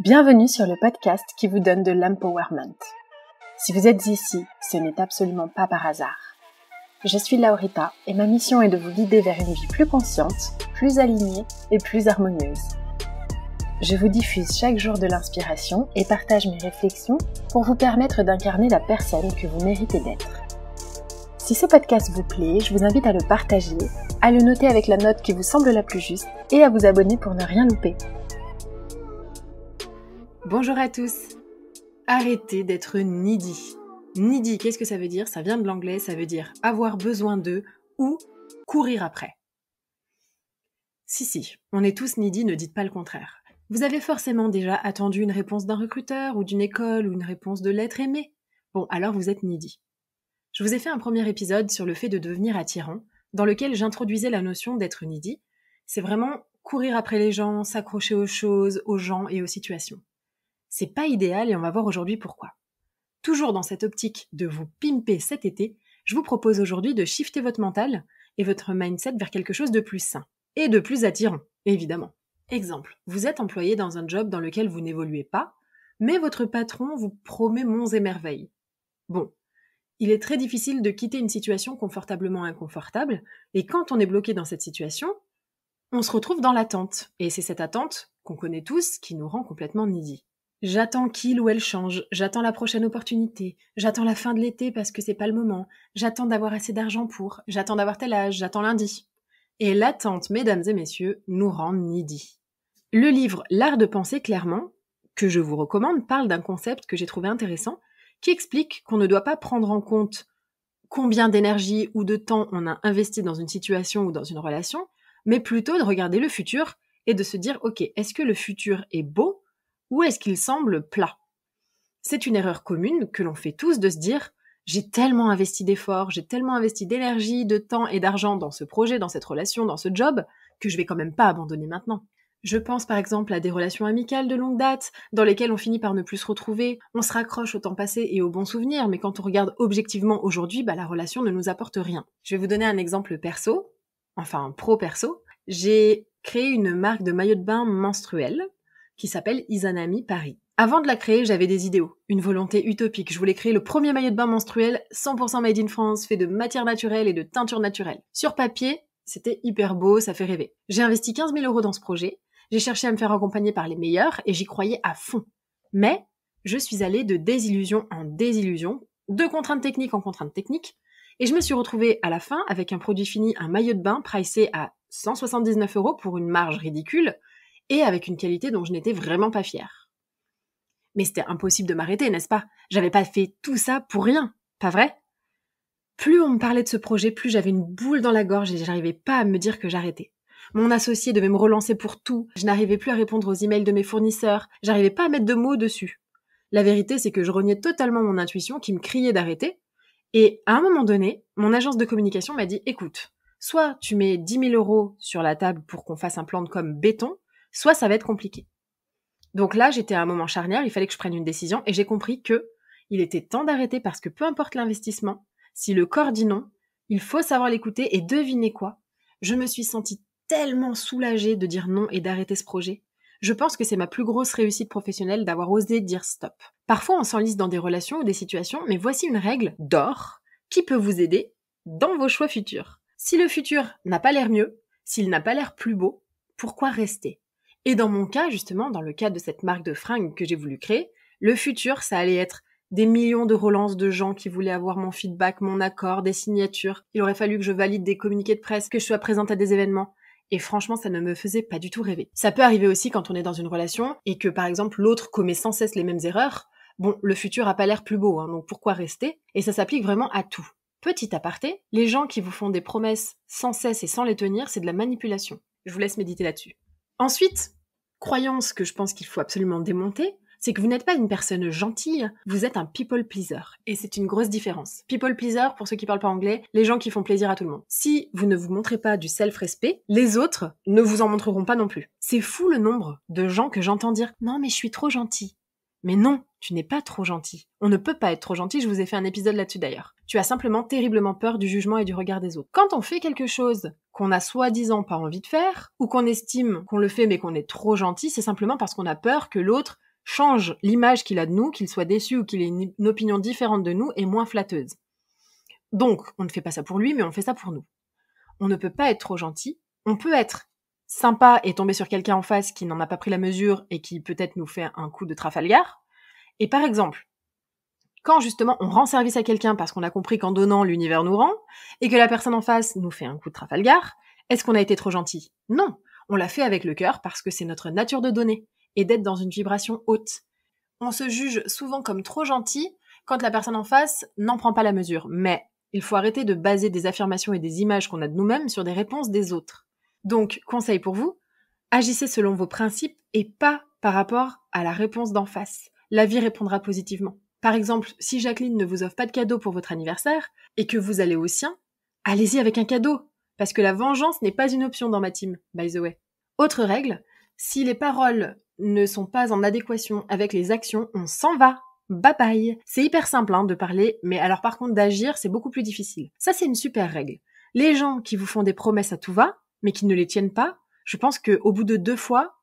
Bienvenue sur le podcast qui vous donne de l'empowerment. Si vous êtes ici, ce n'est absolument pas par hasard. Je suis Laurita et ma mission est de vous guider vers une vie plus consciente, plus alignée et plus harmonieuse. Je vous diffuse chaque jour de l'inspiration et partage mes réflexions pour vous permettre d'incarner la personne que vous méritez d'être. Si ce podcast vous plaît, je vous invite à le partager, à le noter avec la note qui vous semble la plus juste et à vous abonner pour ne rien louper. Bonjour à tous. Arrêtez d'être needy. Needy, qu'est-ce que ça veut dire ? Ça vient de l'anglais, ça veut dire avoir besoin de ou courir après. Si, on est tous needy, ne dites pas le contraire. Vous avez forcément déjà attendu une réponse d'un recruteur ou d'une école ou une réponse de l'être aimé. Bon, alors vous êtes needy. Je vous ai fait un premier épisode sur le fait de devenir attirant, dans lequel j'introduisais la notion d'être needy. C'est vraiment courir après les gens, s'accrocher aux choses, aux gens et aux situations. C'est pas idéal et on va voir aujourd'hui pourquoi. Toujours dans cette optique de vous pimper cet été, je vous propose aujourd'hui de shifter votre mental et votre mindset vers quelque chose de plus sain et de plus attirant, évidemment. Exemple, vous êtes employé dans un job dans lequel vous n'évoluez pas, mais votre patron vous promet monts et merveilles. Bon, il est très difficile de quitter une situation confortablement inconfortable, et quand on est bloqué dans cette situation, on se retrouve dans l'attente. Et c'est cette attente, qu'on connaît tous, qui nous rend complètement needy. J'attends qu'il ou elle change, j'attends la prochaine opportunité, j'attends la fin de l'été parce que c'est pas le moment, j'attends d'avoir assez d'argent pour, j'attends d'avoir tel âge, j'attends lundi. Et l'attente, mesdames et messieurs, nous rend needy. Le livre L'art de penser clairement, que je vous recommande, parle d'un concept que j'ai trouvé intéressant, qui explique qu'on ne doit pas prendre en compte combien d'énergie ou de temps on a investi dans une situation ou dans une relation, mais plutôt de regarder le futur et de se dire « Ok, est-ce que le futur est beau ou est-ce qu'il semble plat ?» C'est une erreur commune que l'on fait tous de se dire « J'ai tellement investi d'efforts, j'ai tellement investi d'énergie, de temps et d'argent dans ce projet, dans cette relation, dans ce job, que je vais quand même pas abandonner maintenant. » Je pense par exemple à des relations amicales de longue date, dans lesquelles on finit par ne plus se retrouver, on se raccroche au temps passé et aux bons souvenirs, mais quand on regarde objectivement aujourd'hui, la relation ne nous apporte rien. Je vais vous donner un exemple perso, enfin pro-perso. J'ai créé une marque de maillot de bain menstruel qui s'appelle Izanami Paris. Avant de la créer, j'avais des idéaux, une volonté utopique. Je voulais créer le premier maillot de bain menstruel 100% made in France, fait de matières naturelles et de teintures naturelles. Sur papier, c'était hyper beau, ça fait rêver. J'ai investi 15 000 € dans ce projet. J'ai cherché à me faire accompagner par les meilleurs et j'y croyais à fond. Mais je suis allée de désillusion en désillusion, de contraintes techniques en contraintes techniques, et je me suis retrouvée à la fin avec un produit fini, un maillot de bain pricé à 179 € pour une marge ridicule et avec une qualité dont je n'étais vraiment pas fière. Mais c'était impossible de m'arrêter, n'est-ce pas ? J'avais pas fait tout ça pour rien, pas vrai ? Plus on me parlait de ce projet, plus j'avais une boule dans la gorge et j'arrivais pas à me dire que j'arrêtais. Mon associé devait me relancer pour tout, je n'arrivais plus à répondre aux emails de mes fournisseurs, j'arrivais pas à mettre de mots dessus. La vérité, c'est que je reniais totalement mon intuition qui me criait d'arrêter, et à un moment donné, mon agence de communication m'a dit « Écoute, soit tu mets 10 000 € sur la table pour qu'on fasse un plan de com béton, soit ça va être compliqué. » Donc là, j'étais à un moment charnière, il fallait que je prenne une décision, et j'ai compris que il était temps d'arrêter parce que peu importe l'investissement, si le corps dit non, il faut savoir l'écouter et deviner quoi. Je me suis sentie tellement soulagée de dire non et d'arrêter ce projet. Je pense que c'est ma plus grosse réussite professionnelle d'avoir osé dire stop. Parfois, on s'enlise dans des relations ou des situations, mais voici une règle d'or qui peut vous aider dans vos choix futurs. Si le futur n'a pas l'air mieux, s'il n'a pas l'air plus beau, pourquoi rester ? Et dans mon cas, justement, dans le cadre de cette marque de fringues que j'ai voulu créer, le futur, ça allait être des millions de relances de gens qui voulaient avoir mon feedback, mon accord, des signatures. Il aurait fallu que je valide des communiqués de presse, que je sois présente à des événements. Et franchement, ça ne me faisait pas du tout rêver. Ça peut arriver aussi quand on est dans une relation et que, par exemple, l'autre commet sans cesse les mêmes erreurs. Bon, le futur a pas l'air plus beau, donc pourquoi rester ? Et ça s'applique vraiment à tout. Petit aparté, les gens qui vous font des promesses sans cesse et sans les tenir, c'est de la manipulation. Je vous laisse méditer là-dessus. Ensuite, croyance que je pense qu'il faut absolument démonter, c'est que vous n'êtes pas une personne gentille, vous êtes un people pleaser. Et c'est une grosse différence. People pleaser, pour ceux qui parlent pas anglais, les gens qui font plaisir à tout le monde. Si vous ne vous montrez pas du self-respect, les autres ne vous en montreront pas non plus. C'est fou le nombre de gens que j'entends dire « Non mais je suis trop gentil ». Mais non, tu n'es pas trop gentil. On ne peut pas être trop gentil, je vous ai fait un épisode là-dessus d'ailleurs. Tu as simplement terriblement peur du jugement et du regard des autres. Quand on fait quelque chose qu'on a soi-disant pas envie de faire, ou qu'on estime qu'on le fait mais qu'on est trop gentil, c'est simplement parce qu'on a peur que l'autre change l'image qu'il a de nous, qu'il soit déçu ou qu'il ait une opinion différente de nous, est moins flatteuse. Donc, on ne fait pas ça pour lui, mais on fait ça pour nous. On ne peut pas être trop gentil. On peut être sympa et tomber sur quelqu'un en face qui n'en a pas pris la mesure et qui peut-être nous fait un coup de Trafalgar. Et par exemple, quand justement on rend service à quelqu'un parce qu'on a compris qu'en donnant l'univers nous rend, et que la personne en face nous fait un coup de Trafalgar, est-ce qu'on a été trop gentil ? Non, on l'a fait avec le cœur parce que c'est notre nature de donner et d'être dans une vibration haute. On se juge souvent comme trop gentil quand la personne en face n'en prend pas la mesure, mais il faut arrêter de baser des affirmations et des images qu'on a de nous-mêmes sur des réponses des autres. Donc, conseil pour vous, agissez selon vos principes et pas par rapport à la réponse d'en face. La vie répondra positivement. Par exemple, si Jacqueline ne vous offre pas de cadeau pour votre anniversaire et que vous allez au sien, allez-y avec un cadeau, parce que la vengeance n'est pas une option dans ma team, by the way. Autre règle, si les paroles ne sont pas en adéquation avec les actions, on s'en va. Bye bye. C'est hyper simple de parler, mais alors par contre d'agir, c'est beaucoup plus difficile. Ça, c'est une super règle. Les gens qui vous font des promesses à tout va, mais qui ne les tiennent pas, je pense qu'au bout de 2 fois,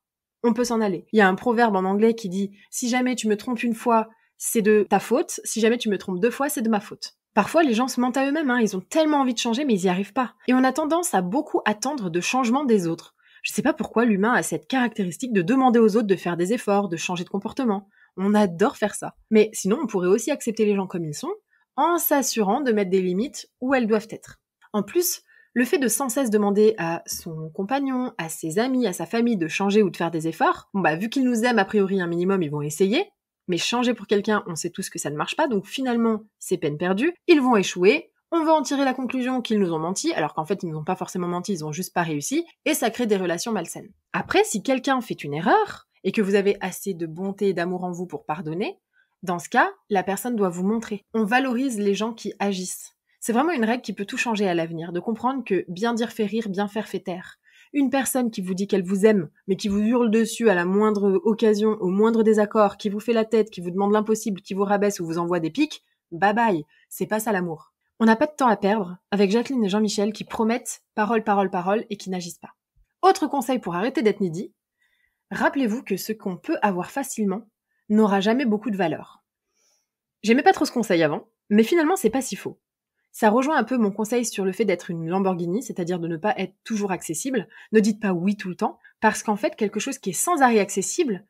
on peut s'en aller. Il y a un proverbe en anglais qui dit « Si jamais tu me trompes une fois, c'est de ta faute. Si jamais tu me trompes 2 fois, c'est de ma faute. » Parfois, les gens se mentent à eux-mêmes. Ils ont tellement envie de changer, mais ils n'y arrivent pas. Et on a tendance à beaucoup attendre de changement des autres. Je sais pas pourquoi l'humain a cette caractéristique de demander aux autres de faire des efforts, de changer de comportement. On adore faire ça. Mais sinon, on pourrait aussi accepter les gens comme ils sont, en s'assurant de mettre des limites où elles doivent être. En plus, le fait de sans cesse demander à son compagnon, à ses amis, à sa famille de changer ou de faire des efforts, vu qu'ils nous aiment a priori un minimum, ils vont essayer, mais changer pour quelqu'un, on sait tous que ça ne marche pas, donc finalement, c'est peine perdue, ils vont échouer, on va en tirer la conclusion qu'ils nous ont menti, alors qu'en fait, ils nous ont pas forcément menti, ils ont juste pas réussi, et ça crée des relations malsaines. Après, si quelqu'un fait une erreur, et que vous avez assez de bonté et d'amour en vous pour pardonner, dans ce cas, la personne doit vous montrer. On valorise les gens qui agissent. C'est vraiment une règle qui peut tout changer à l'avenir, de comprendre que bien dire fait rire, bien faire fait taire. Une personne qui vous dit qu'elle vous aime, mais qui vous hurle dessus à la moindre occasion, au moindre désaccord, qui vous fait la tête, qui vous demande l'impossible, qui vous rabaisse ou vous envoie des pics, bye bye, c'est pas ça l'amour. On n'a pas de temps à perdre avec Jacqueline et Jean-Michel qui promettent parole, parole, parole et qui n'agissent pas. Autre conseil pour arrêter d'être needy, rappelez-vous que ce qu'on peut avoir facilement n'aura jamais beaucoup de valeur. J'aimais pas trop ce conseil avant, mais finalement c'est pas si faux. Ça rejoint un peu mon conseil sur le fait d'être une Lamborghini, c'est-à-dire de ne pas être toujours accessible. Ne dites pas oui tout le temps, parce qu'en fait, quelque chose qui est sans arrêt accessible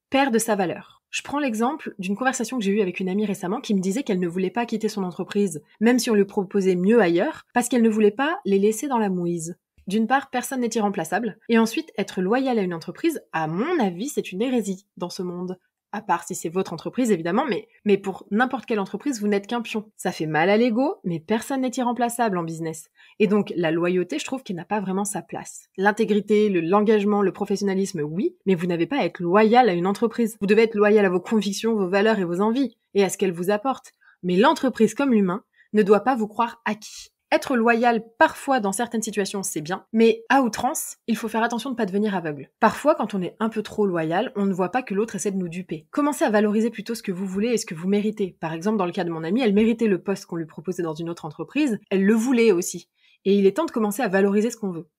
perd de sa valeur. Je prends l'exemple d'une conversation que j'ai eue avec une amie récemment qui me disait qu'elle ne voulait pas quitter son entreprise, même si on lui proposait mieux ailleurs, parce qu'elle ne voulait pas les laisser dans la mouise. D'une part, personne n'est irremplaçable, et ensuite, être loyal à une entreprise, à mon avis, c'est une hérésie dans ce monde. À part si c'est votre entreprise, évidemment, mais pour n'importe quelle entreprise, vous n'êtes qu'un pion. Ça fait mal à l'ego, mais personne n'est irremplaçable en business. Et donc, la loyauté, je trouve qu'elle n'a pas vraiment sa place. L'intégrité, l'engagement, le professionnalisme, oui, mais vous n'avez pas à être loyal à une entreprise. Vous devez être loyal à vos convictions, vos valeurs et vos envies, et à ce qu'elles vous apportent. Mais l'entreprise, comme l'humain, ne doit pas vous croire acquis. Être loyal, parfois, dans certaines situations, c'est bien, mais à outrance, il faut faire attention de ne pas devenir aveugle. Parfois, quand on est un peu trop loyal, on ne voit pas que l'autre essaie de nous duper. Commencez à valoriser plutôt ce que vous voulez et ce que vous méritez. Par exemple, dans le cas de mon amie, elle méritait le poste qu'on lui proposait dans une autre entreprise, elle le voulait aussi. Et il est temps de commencer à valoriser ce qu'on veut.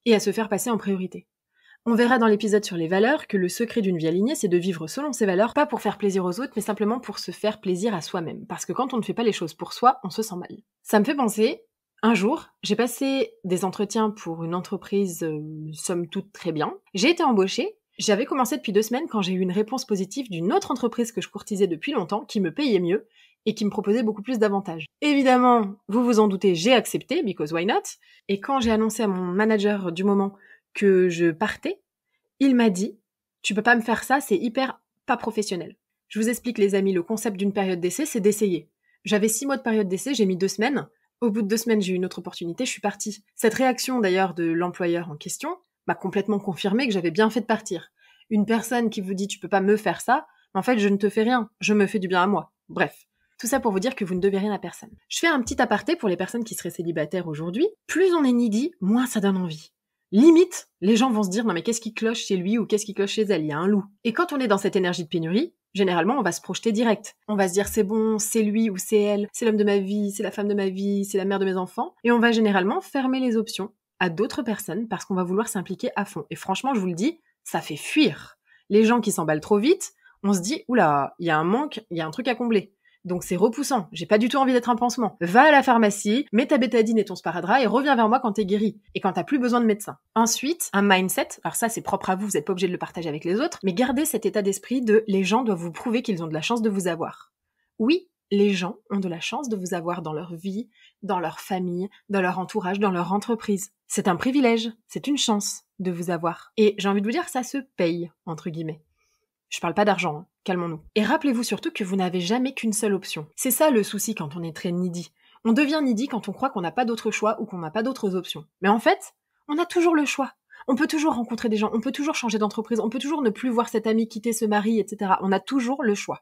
Et à se faire passer en priorité. On verra dans l'épisode sur les valeurs que le secret d'une vie alignée, c'est de vivre selon ses valeurs, pas pour faire plaisir aux autres, mais simplement pour se faire plaisir à soi-même. Parce que quand on ne fait pas les choses pour soi, on se sent mal. Ça me fait penser... Un jour, j'ai passé des entretiens pour une entreprise somme toute très bien. J'ai été embauchée. J'avais commencé depuis 2 semaines quand j'ai eu une réponse positive d'une autre entreprise que je courtisais depuis longtemps, qui me payait mieux et qui me proposait beaucoup plus d'avantages. Évidemment, vous vous en doutez, j'ai accepté, because why not? Et quand j'ai annoncé à mon manager du moment que je partais, il m'a dit « Tu peux pas me faire ça, c'est hyper pas professionnel. » Je vous explique les amis, le concept d'une période d'essai, c'est d'essayer. J'avais 6 mois de période d'essai, j'ai mis 2 semaines. Au bout de 2 semaines, j'ai eu une autre opportunité, je suis partie. Cette réaction d'ailleurs de l'employeur en question m'a complètement confirmé que j'avais bien fait de partir. Une personne qui vous dit « tu peux pas me faire ça », en fait je ne te fais rien, je me fais du bien à moi. Bref, tout ça pour vous dire que vous ne devez rien à personne. Je fais un petit aparté pour les personnes qui seraient célibataires aujourd'hui. Plus on est needy, moins ça donne envie. Limite, les gens vont se dire « non mais qu'est-ce qui cloche chez lui ou qu'est-ce qui cloche chez elle, il y a un loup ». Et quand on est dans cette énergie de pénurie, généralement, on va se projeter direct. On va se dire, c'est bon, c'est lui ou c'est elle, c'est l'homme de ma vie, c'est la femme de ma vie, c'est la mère de mes enfants. Et on va généralement fermer les options à d'autres personnes parce qu'on va vouloir s'impliquer à fond. Et franchement, je vous le dis, ça fait fuir. Les gens qui s'emballent trop vite, On se dit, oula, il y a un manque, il y a un truc à combler. Donc c'est repoussant, j'ai pas du tout envie d'être un pansement. Va à la pharmacie, mets ta bétadine et ton sparadrap et reviens vers moi quand t'es guéri et quand t'as plus besoin de médecin. Ensuite, un mindset, alors ça c'est propre à vous, vous êtes pas obligé de le partager avec les autres, mais gardez cet état d'esprit de les gens doivent vous prouver qu'ils ont de la chance de vous avoir. Oui, les gens ont de la chance de vous avoir dans leur vie, dans leur famille, dans leur entourage, dans leur entreprise. C'est un privilège, c'est une chance de vous avoir. Et j'ai envie de vous dire, ça se paye, entre guillemets. Je parle pas d'argent, hein. Calmons-nous. Et rappelez-vous surtout que vous n'avez jamais qu'une seule option. C'est ça le souci quand on est très needy. On devient needy quand on croit qu'on n'a pas d'autre choix ou qu'on n'a pas d'autres options. Mais en fait, on a toujours le choix. On peut toujours rencontrer des gens, on peut toujours changer d'entreprise, on peut toujours ne plus voir cet ami quitter ce mari, etc. On a toujours le choix.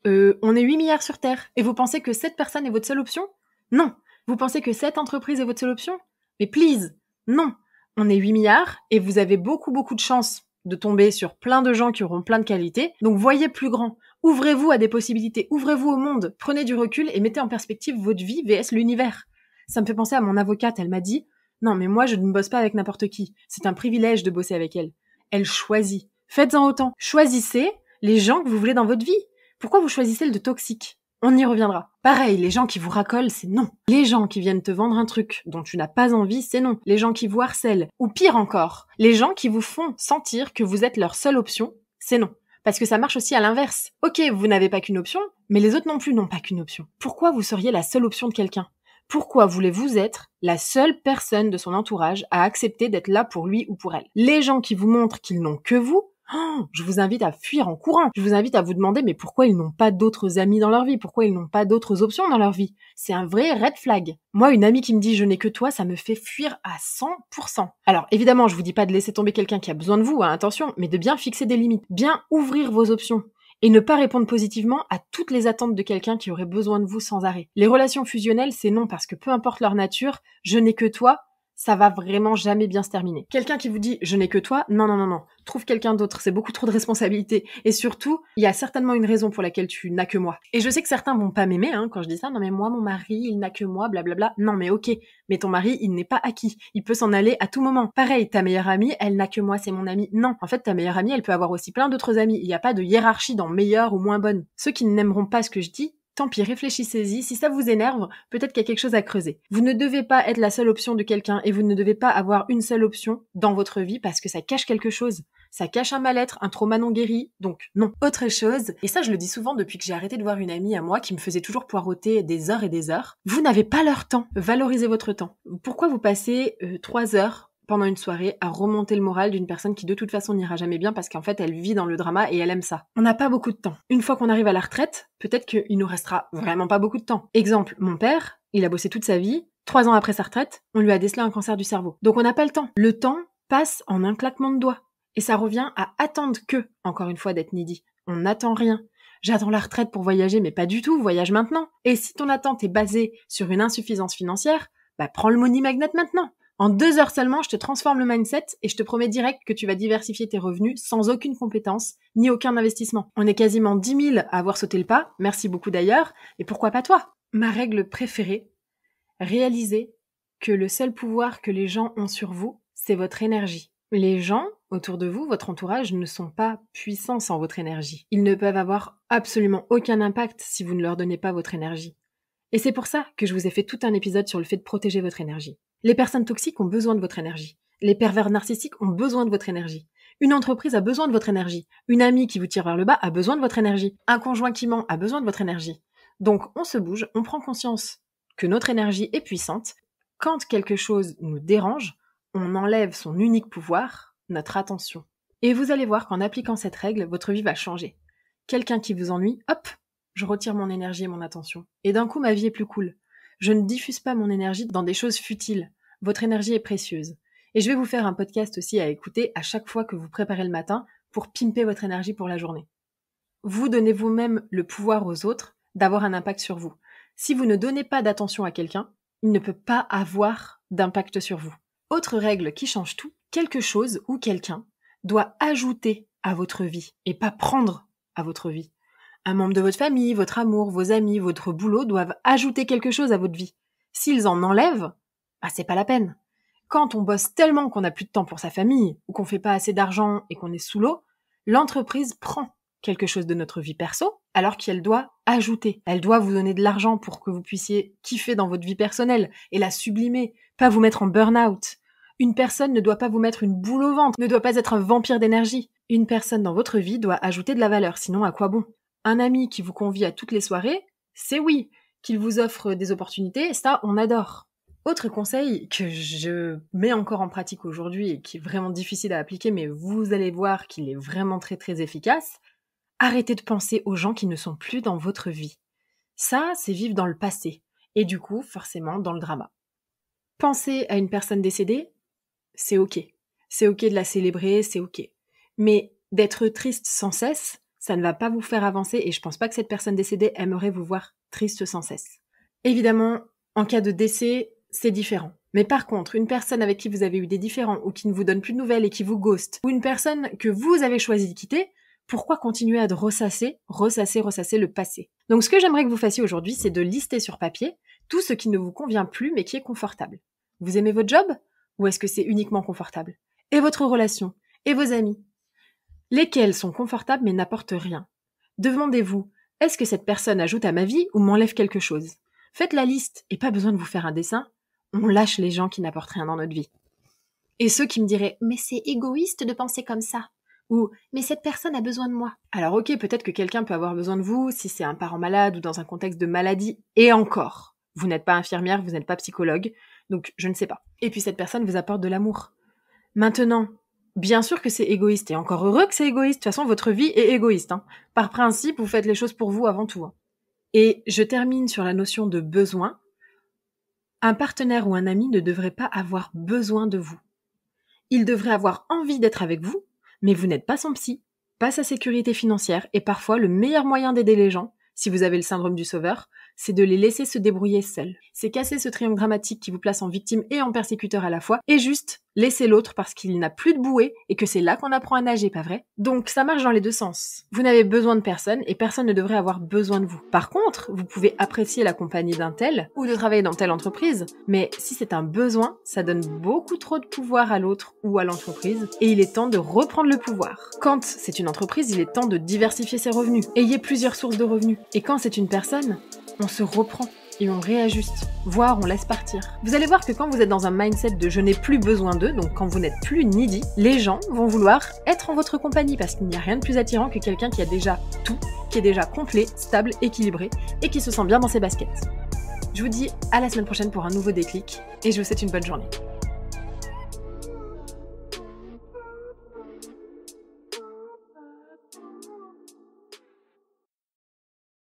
On est 8 milliards sur Terre, et vous pensez que cette personne est votre seule option ? Non. Vous pensez que cette entreprise est votre seule option ? Mais please, non. On est 8 milliards, et vous avez beaucoup de chance de tomber sur plein de gens qui auront plein de qualités. Donc voyez plus grand. Ouvrez-vous à des possibilités, ouvrez-vous au monde, prenez du recul et mettez en perspective votre vie vs l'univers. Ça me fait penser à mon avocate, elle m'a dit « Non mais moi je ne bosse pas avec n'importe qui, c'est un privilège de bosser avec elle. » Elle choisit. Faites-en autant. Choisissez les gens que vous voulez dans votre vie. Pourquoi vous choisissez le de toxique ? On y reviendra. Pareil, les gens qui vous racolent, c'est non. Les gens qui viennent te vendre un truc dont tu n'as pas envie, c'est non. Les gens qui vous harcèlent, ou pire encore, les gens qui vous font sentir que vous êtes leur seule option, c'est non. Parce que ça marche aussi à l'inverse. Ok, vous n'avez pas qu'une option, mais les autres non plus n'ont pas qu'une option. Pourquoi vous seriez la seule option de quelqu'un ? Pourquoi voulez-vous être la seule personne de son entourage à accepter d'être là pour lui ou pour elle ? Les gens qui vous montrent qu'ils n'ont que vous, je vous invite à fuir en courant. Je vous invite à vous demander mais pourquoi ils n'ont pas d'autres amis dans leur vie ? Pourquoi ils n'ont pas d'autres options dans leur vie ? C'est un vrai red flag. Moi, une amie qui me dit je n'ai que toi, ça me fait fuir à 100%. Alors évidemment, je vous dis pas de laisser tomber quelqu'un qui a besoin de vous, hein, attention, mais de bien fixer des limites, bien ouvrir vos options. Et ne pas répondre positivement à toutes les attentes de quelqu'un qui aurait besoin de vous sans arrêt. Les relations fusionnelles, c'est non parce que peu importe leur nature, je n'ai que toi, ça va vraiment jamais bien se terminer. Quelqu'un qui vous dit « je n'ai que toi », non. Trouve quelqu'un d'autre, c'est beaucoup trop de responsabilités. Et surtout, il y a certainement une raison pour laquelle tu n'as que moi. Et je sais que certains vont pas m'aimer quand je dis ça. Non mais moi, mon mari, il n'a que moi, blablabla. Non mais ok, mais ton mari, il n'est pas acquis. Il peut s'en aller à tout moment. Pareil, ta meilleure amie, elle n'a que moi, c'est mon amie. Non, en fait, ta meilleure amie, elle peut avoir aussi plein d'autres amis. Il n'y a pas de hiérarchie dans meilleure ou moins bonne. Ceux qui n'aimeront pas ce que je dis, tant pis, réfléchissez-y. Si ça vous énerve, peut-être qu'il y a quelque chose à creuser. Vous ne devez pas être la seule option de quelqu'un et vous ne devez pas avoir une seule option dans votre vie parce que ça cache quelque chose. Ça cache un mal-être, un trauma non guéri. Donc non. Autre chose, et ça je le dis souvent depuis que j'ai arrêté de voir une amie à moi qui me faisait toujours poireauter des heures et des heures. Vous n'avez pas leur temps. Valorisez votre temps. Pourquoi vous passez 3 heures pendant une soirée à remonter le moral d'une personne qui de toute façon n'ira jamais bien parce qu'en fait elle vit dans le drama et elle aime ça. On n'a pas beaucoup de temps. Une fois qu'on arrive à la retraite, peut-être qu'il nous restera vraiment pas beaucoup de temps. Exemple, mon père, il a bossé toute sa vie, 3 ans après sa retraite, on lui a décelé un cancer du cerveau. Donc on n'a pas le temps. Le temps passe en un claquement de doigts. Et ça revient à attendre que, encore une fois, d'être needy. On n'attend rien. J'attends la retraite pour voyager, mais pas du tout, voyage maintenant. Et si ton attente est basée sur une insuffisance financière, prends le money magnet maintenant. En 2 heures seulement, je te transforme le mindset et je te promets direct que tu vas diversifier tes revenus sans aucune compétence, ni aucun investissement. On est quasiment 10 000 à avoir sauté le pas, merci beaucoup d'ailleurs, et pourquoi pas toi ? Ma règle préférée, réalisez que le seul pouvoir que les gens ont sur vous, c'est votre énergie. Les gens autour de vous, votre entourage, ne sont pas puissants sans votre énergie. Ils ne peuvent avoir absolument aucun impact si vous ne leur donnez pas votre énergie. Et c'est pour ça que je vous ai fait tout un épisode sur le fait de protéger votre énergie. Les personnes toxiques ont besoin de votre énergie. Les pervers narcissiques ont besoin de votre énergie. Une entreprise a besoin de votre énergie. Une amie qui vous tire vers le bas a besoin de votre énergie. Un conjoint qui ment a besoin de votre énergie. Donc on se bouge, on prend conscience que notre énergie est puissante. Quand quelque chose nous dérange, on enlève son unique pouvoir, notre attention. Et vous allez voir qu'en appliquant cette règle, votre vie va changer. Quelqu'un qui vous ennuie, hop, je retire mon énergie et mon attention. Et d'un coup, ma vie est plus cool. Je ne diffuse pas mon énergie dans des choses futiles. Votre énergie est précieuse. Et je vais vous faire un podcast aussi à écouter à chaque fois que vous préparez le matin pour pimper votre énergie pour la journée. Vous donnez vous-même le pouvoir aux autres d'avoir un impact sur vous. Si vous ne donnez pas d'attention à quelqu'un, il ne peut pas avoir d'impact sur vous. Autre règle qui change tout, quelque chose ou quelqu'un doit ajouter à votre vie et pas prendre à votre vie. Un membre de votre famille, votre amour, vos amis, votre boulot doivent ajouter quelque chose à votre vie. S'ils en enlèvent, c'est pas la peine. Quand on bosse tellement qu'on n'a plus de temps pour sa famille ou qu'on fait pas assez d'argent et qu'on est sous l'eau, l'entreprise prend quelque chose de notre vie perso, alors qu'elle doit ajouter. Elle doit vous donner de l'argent pour que vous puissiez kiffer dans votre vie personnelle et la sublimer, pas vous mettre en burn-out. Une personne ne doit pas vous mettre une boule au ventre, ne doit pas être un vampire d'énergie. Une personne dans votre vie doit ajouter de la valeur, sinon à quoi bon? Un ami qui vous convie à toutes les soirées, c'est oui. Qu'il vous offre des opportunités, ça, on adore. Autre conseil que je mets encore en pratique aujourd'hui et qui est vraiment difficile à appliquer, mais vous allez voir qu'il est vraiment très très efficace, arrêtez de penser aux gens qui ne sont plus dans votre vie. Ça, c'est vivre dans le passé, et du coup, forcément, dans le drama. Penser à une personne décédée, c'est ok. C'est ok de la célébrer, c'est ok. Mais d'être triste sans cesse, ça ne va pas vous faire avancer, et je pense pas que cette personne décédée aimerait vous voir triste sans cesse. Évidemment, en cas de décès, c'est différent. Mais par contre, une personne avec qui vous avez eu des différends ou qui ne vous donne plus de nouvelles et qui vous ghost, ou une personne que vous avez choisi de quitter, pourquoi continuer à ressasser le passé? Donc ce que j'aimerais que vous fassiez aujourd'hui, c'est de lister sur papier tout ce qui ne vous convient plus mais qui est confortable. Vous aimez votre job? Ou est-ce que c'est uniquement confortable? Et votre relation? Et vos amis? Lesquels sont confortables mais n'apportent rien? Demandez-vous, est-ce que cette personne ajoute à ma vie ou m'enlève quelque chose? Faites la liste et pas besoin de vous faire un dessin. On lâche les gens qui n'apportent rien dans notre vie. Et ceux qui me diraient « mais c'est égoïste de penser comme ça » ou « mais cette personne a besoin de moi ». Alors ok, peut-être que quelqu'un peut avoir besoin de vous si c'est un parent malade ou dans un contexte de maladie, et encore. Vous n'êtes pas infirmière, vous n'êtes pas psychologue, donc je ne sais pas. Et puis cette personne vous apporte de l'amour. Maintenant, bien sûr que c'est égoïste, et encore heureux que c'est égoïste, de toute façon votre vie est égoïste. Par principe, vous faites les choses pour vous avant tout. Et je termine sur la notion de besoin. Un partenaire ou un ami ne devrait pas avoir besoin de vous. Il devrait avoir envie d'être avec vous, mais vous n'êtes pas son psy, pas sa sécurité financière, et parfois le meilleur moyen d'aider les gens, si vous avez le syndrome du sauveur, c'est de les laisser se débrouiller seuls. C'est casser ce triangle dramatique qui vous place en victime et en persécuteur à la fois, et juste laisser l'autre parce qu'il n'a plus de bouée et que c'est là qu'on apprend à nager, pas vrai? Donc ça marche dans les deux sens. Vous n'avez besoin de personne et personne ne devrait avoir besoin de vous. Par contre, vous pouvez apprécier la compagnie d'un tel ou de travailler dans telle entreprise, mais si c'est un besoin, ça donne beaucoup trop de pouvoir à l'autre ou à l'entreprise et il est temps de reprendre le pouvoir. Quand c'est une entreprise, il est temps de diversifier ses revenus. Ayez plusieurs sources de revenus. Et quand c'est une personne, on se reprend et on réajuste, voire on laisse partir. Vous allez voir que quand vous êtes dans un mindset de « je n'ai plus besoin d'eux », donc quand vous n'êtes plus needy, les gens vont vouloir être en votre compagnie parce qu'il n'y a rien de plus attirant que quelqu'un qui a déjà tout, qui est déjà complet, stable, équilibré et qui se sent bien dans ses baskets. Je vous dis à la semaine prochaine pour un nouveau déclic et je vous souhaite une bonne journée.